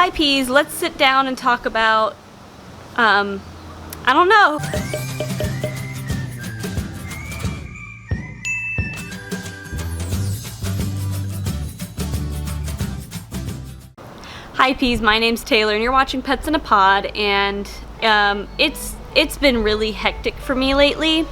Hi Peas, let's sit down and talk about, I don't know. Hi Peas, my name's Taylor and you're watching Pets in a Pod, and it's been really hectic for me lately.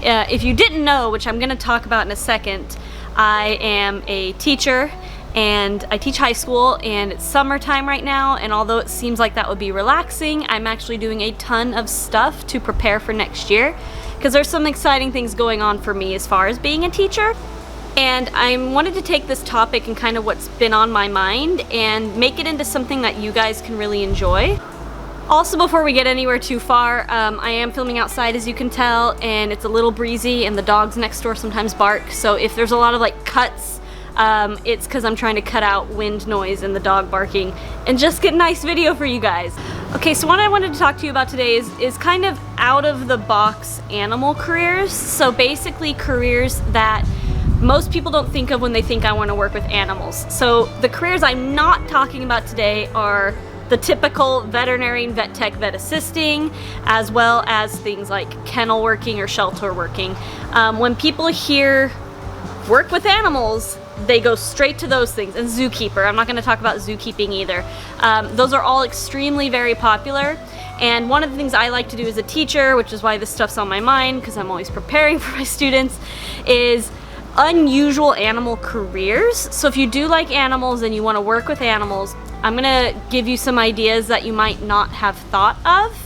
If you didn't know, which I'm gonna talk about in a second, I am a teacher and I teach high school, and it's summertime right now, and although it seems like that would be relaxing, I'm actually doing a ton of stuff to prepare for next year because there's some exciting things going on for me as far as being a teacher. And I wanted to take this topic and kind of what's been on my mind and make it into something that you guys can really enjoy. Also, before we get anywhere too far, I am filming outside, as you can tell, and it's a little breezy and the dogs next door sometimes bark, so if there's a lot of like cuts, it's because I'm trying to cut out wind noise and the dog barking and just get a nice video for you guys. Okay, so what I wanted to talk to you about today is kind of out of the box animal careers. So basically careers that most people don't think of when they think I want to work with animals. So the careers I'm not talking about today are the typical veterinarian, vet tech, vet assisting, as well as things like kennel working or shelter working. When people hear work with animals, they go straight to those things. And zookeeper, I'm not going to talk about zookeeping either. Those are all extremely very popular. And one of the things I like to do as a teacher, which is why this stuff's on my mind because I'm always preparing for my students, is unusual animal careers. So if you do like animals and you want to work with animals, I'm gonna give you some ideas that you might not have thought of.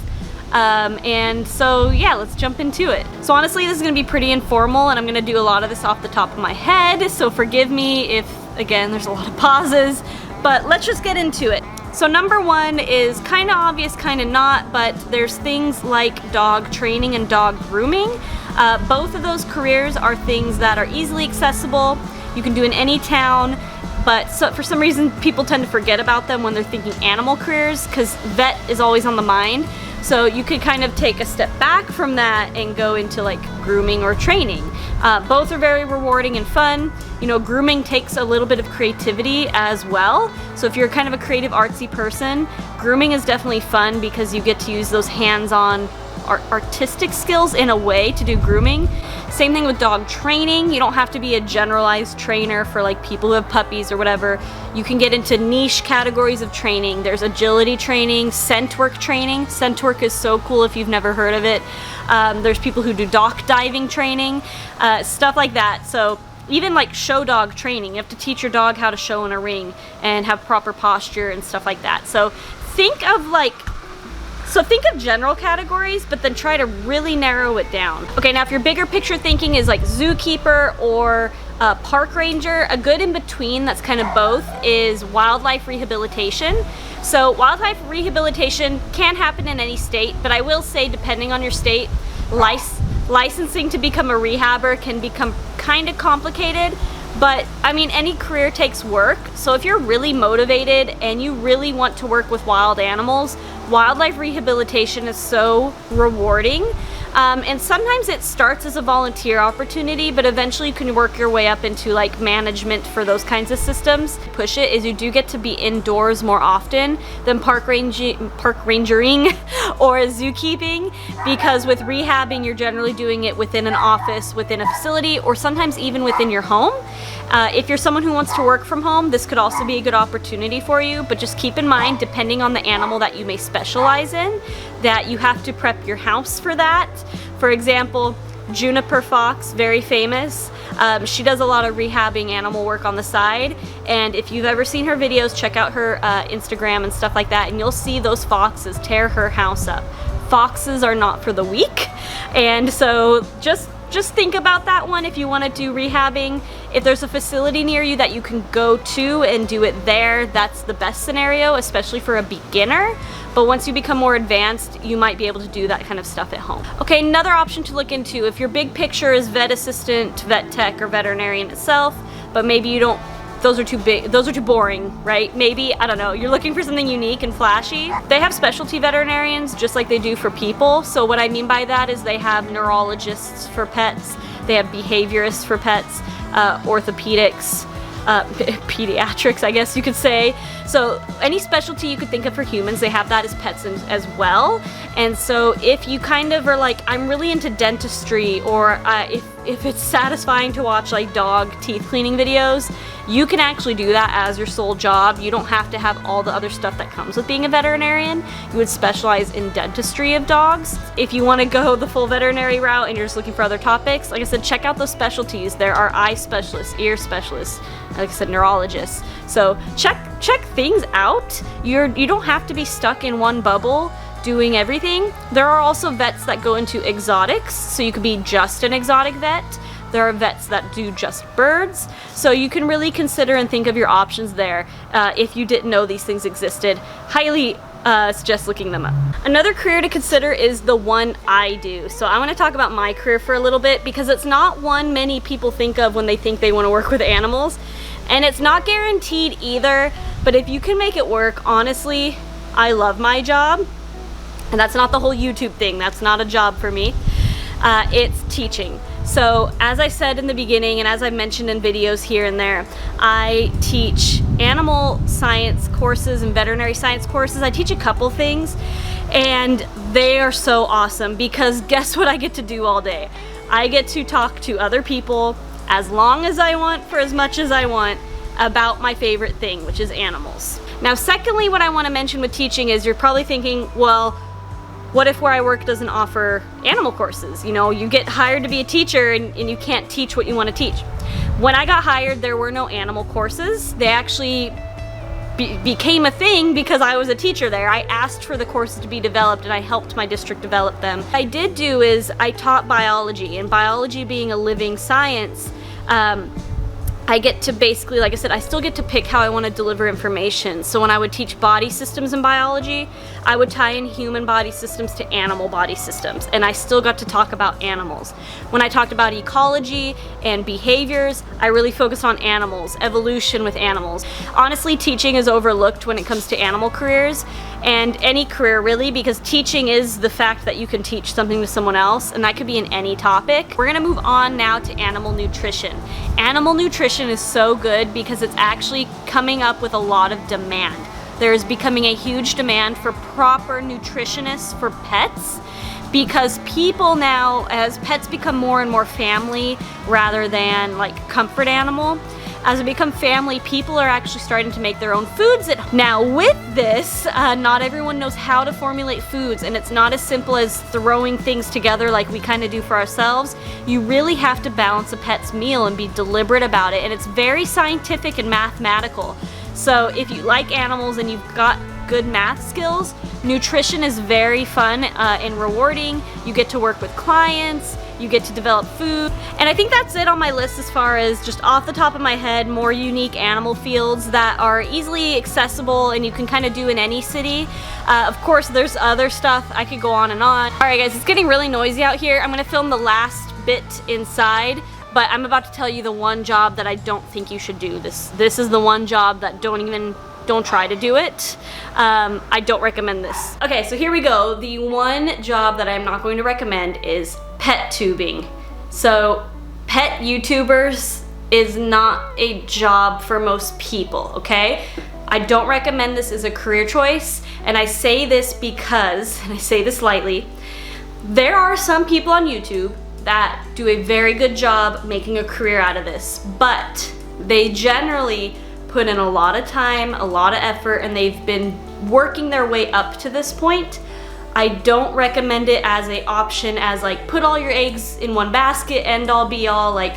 And so yeah, let's jump into it. So honestly, this is gonna be pretty informal and I'm gonna do a lot of this off the top of my head, so forgive me if, again, there's a lot of pauses, but let's just get into it. So number one is kind of obvious, kind of not, but there's things like dog training and dog grooming. Both of those careers are things that are easily accessible. You can do in any town, but for some reason people tend to forget about them when they're thinking animal careers because vet is always on the mind. So you could kind of take a step back from that and go into like grooming or training. Both are very rewarding and fun. You know, grooming takes a little bit of creativity as well. So if you're kind of a creative, artsy person, grooming is definitely fun because you get to use those hands-on artistic skills in a way to do grooming. Same thing with dog training. You don't have to be a generalized trainer for like people who have puppies or whatever. You can get into niche categories of training. There's agility training, scent work training. Scent work is so cool if you've never heard of it. There's people who do dock diving training, stuff like that. So even like show dog training, you have to teach your dog how to show in a ring and have proper posture and stuff like that. So think of general categories, but then try to really narrow it down. Okay, now if your bigger picture thinking is like zookeeper or park ranger, a good in between that's kind of both is wildlife rehabilitation. So wildlife rehabilitation can happen in any state, but I will say depending on your state, licensing to become a rehabber can become kind of complicated. But I mean, any career takes work. So if you're really motivated and you really want to work with wild animals, wildlife rehabilitation is so rewarding. And sometimes it starts as a volunteer opportunity, but eventually you can work your way up into like management for those kinds of systems. Push it is you do get to be indoors more often than park rangering or zookeeping, because with rehabbing you're generally doing it within an office, within a facility, or sometimes even within your home. If you're someone who wants to work from home, this could also be a good opportunity for you, but just keep in mind, depending on the animal that you may specialize in, that you have to prep your house for that. For example, Juniper Fox, very famous. She does a lot of rehabbing animal work on the side, and if you've ever seen her videos, check out her Instagram and stuff like that, and you'll see those foxes tear her house up. Foxes are not for the weak, and so just think about that one if you want to do rehabbing. If there's a facility near you that you can go to and do it there, that's the best scenario, especially for a beginner. But once you become more advanced, you might be able to do that kind of stuff at home. Okay, another option to look into, if your big picture is vet assistant, vet tech, or veterinarian itself, but maybe you don't, those are too big, those are too boring, right? Maybe, I don't know, you're looking for something unique and flashy. They have specialty veterinarians just like they do for people. So what I mean by that is they have neurologists for pets, they have behaviorists for pets, orthopedics, pediatrics, I guess you could say. So any specialty you could think of for humans, they have that as pets as well. And so if you kind of are like, I'm really into dentistry, or if it's satisfying to watch like dog teeth cleaning videos, you can actually do that as your sole job. You don't have to have all the other stuff that comes with being a veterinarian. You would specialize in dentistry of dogs. If you want to go the full veterinary route and you're just looking for other topics, like I said, check out those specialties. There are eye specialists, ear specialists, like I said, neurologists. So check things out. You don't have to be stuck in one bubble doing everything. There are also vets that go into exotics, so you could be just an exotic vet. There are vets that do just birds, so you can really consider and think of your options there. If you didn't know these things existed, highly suggest looking them up. Another career to consider is the one I do. So I want to talk about my career for a little bit, because it's not one many people think of when they think they want to work with animals, and it's not guaranteed either, but if you can make it work, honestly, I love my job. And that's not the whole YouTube thing. That's not a job for me. It's teaching. So as I said in the beginning, and as I've mentioned in videos here and there, I teach animal science courses and veterinary science courses. I teach a couple things, and they are so awesome, because guess what I get to do all day? I get to talk to other people as long as I want, for as much as I want, about my favorite thing, which is animals. Now, secondly, what I want to mention with teaching is, you're probably thinking, well, what if where I work doesn't offer animal courses? You know, you get hired to be a teacher and you can't teach what you want to teach. When I got hired, there were no animal courses. They actually became a thing because I was a teacher there. I asked for the courses to be developed, and I helped my district develop them. What I did do is I taught biology, and biology being a living science, I get to basically, like I said, I still get to pick how I want to deliver information. So when I would teach body systems in biology, I would tie in human body systems to animal body systems, and I still got to talk about animals. When I talked about ecology and behaviors, I really focused on animals, evolution with animals. Honestly, teaching is overlooked when it comes to animal careers, and any career really, because teaching is the fact that you can teach something to someone else, and that could be in any topic. We're gonna move on now to animal nutrition. Animal nutrition is so good because it's actually coming up with a lot of demand. There is becoming a huge demand for proper nutritionists for pets, because people now, as pets become more and more family rather than like comfort animal, as they become family, people are actually starting to make their own foods at home. Now with this, not everyone knows how to formulate foods, and it's not as simple as throwing things together like we kind of do for ourselves. You really have to balance a pet's meal and be deliberate about it, and it's very scientific and mathematical. So if you like animals and you've got good math skills, nutrition is very fun and rewarding. You get to work with clients, you get to develop food, and I think that's it on my list as far as just off the top of my head, more unique animal fields that are easily accessible and you can kind of do in any city. Of course, there's other stuff. I could go on and on. All right, guys, it's getting really noisy out here. I'm gonna film the last bit inside, but I'm about to tell you the one job that I don't think you should do. This is the one job that don't try to do it. I don't recommend this. Okay, so here we go. The one job that I'm not going to recommend is pet tubing. So pet YouTubers is not a job for most people, okay? I don't recommend this as a career choice, and I say this because, and I say this lightly, there are some people on YouTube that do a very good job making a career out of this, but they generally put in a lot of time, a lot of effort, and they've been working their way up to this point. I don't recommend it as an option, as like put all your eggs in one basket, end all be all, like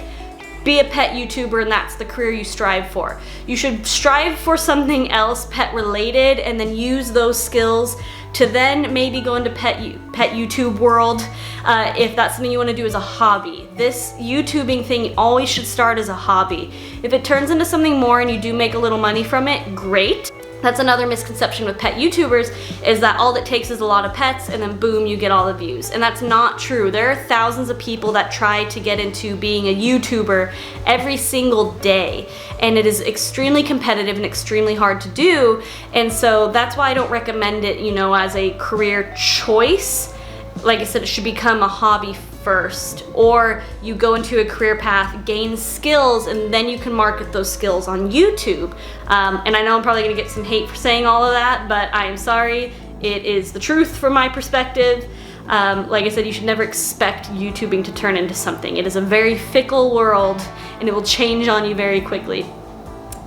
be a pet YouTuber and that's the career you strive for. You should strive for something else pet related, and then use those skills to then maybe go into pet YouTube world if that's something you want to do as a hobby. This YouTubing thing always should start as a hobby. If it turns into something more and you do make a little money from it, great. That's another misconception with pet YouTubers, is that all it takes is a lot of pets and then boom, you get all the views. And that's not true. There are thousands of people that try to get into being a YouTuber every single day, and it is extremely competitive and extremely hard to do. And so that's why I don't recommend it, you know, as a career choice. Like I said, it should become a hobby first, or you go into a career path, gain skills, and then you can market those skills on YouTube. And I know I'm probably gonna get some hate for saying all of that, but I am sorry. It is the truth from my perspective. Like I said, you should never expect YouTubing to turn into something. It is a very fickle world, and it will change on you very quickly.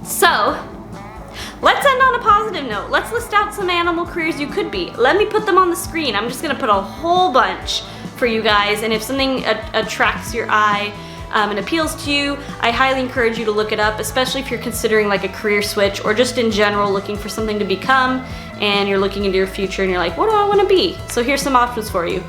So, let's end on a positive note. Let's list out some animal careers you could be. Let me put them on the screen. I'm just gonna put a whole bunch for you guys, and if something attracts your eye and appeals to you, I highly encourage you to look it up, especially if you're considering like a career switch or just in general looking for something to become and you're looking into your future and you're like, what do I want to be? So here's some options for you.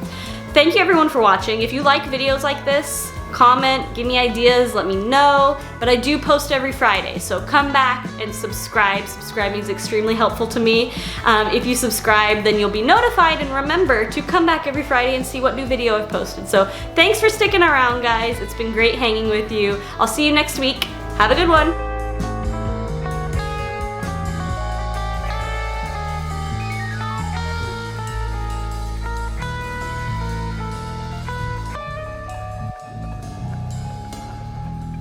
Thank you everyone for watching. If you like videos like this, comment, give me ideas, let me know. But I do post every Friday, so come back and subscribe. Subscribing is extremely helpful to me. If you subscribe, then you'll be notified, and remember to come back every Friday and see what new video I've posted. So thanks for sticking around, guys. It's been great hanging with you. I'll see you next week. Have a good one.